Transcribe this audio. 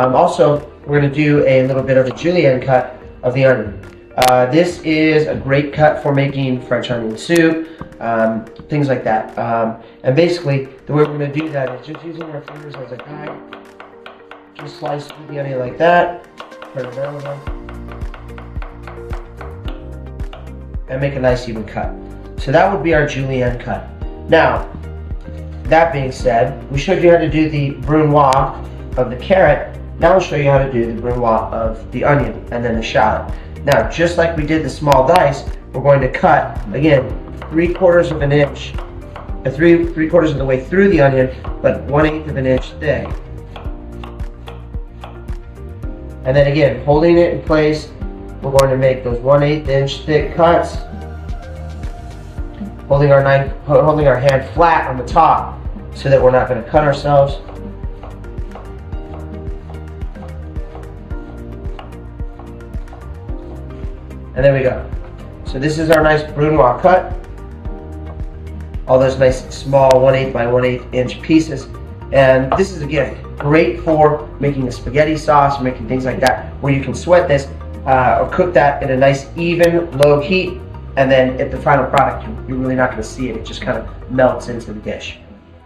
Also, we're going to do a little bit of a julienne cut of the onion. This is a great cut for making French onion soup, things like that. And basically, the way we're going to do that is just using our fingers as a guide. Just slice through the onion like that, turn it around, and make a nice even cut. So that would be our julienne cut. Now, that being said, we showed you how to do the brunoise of the carrot. Now I'll show you how to do the brunoise of the onion and then the shallot. Now, just like we did the small dice, we're going to cut, again, 3/4 of an inch, three-quarters of the way through the onion, but 1/8 of an inch thick. And then again, holding it in place, we're going to make those 1/8 inch thick cuts, holding our hand flat on the top so that we're not going to cut ourselves. And there we go. So this is our nice brunoise cut. All those nice small 1/8 by 1/8 inch pieces. And this is, again, great for making a spaghetti sauce, making things like that, where you can sweat this or cook that in a nice even low heat, and then at the final product, you're really not going to see it. It just kind of melts into the dish.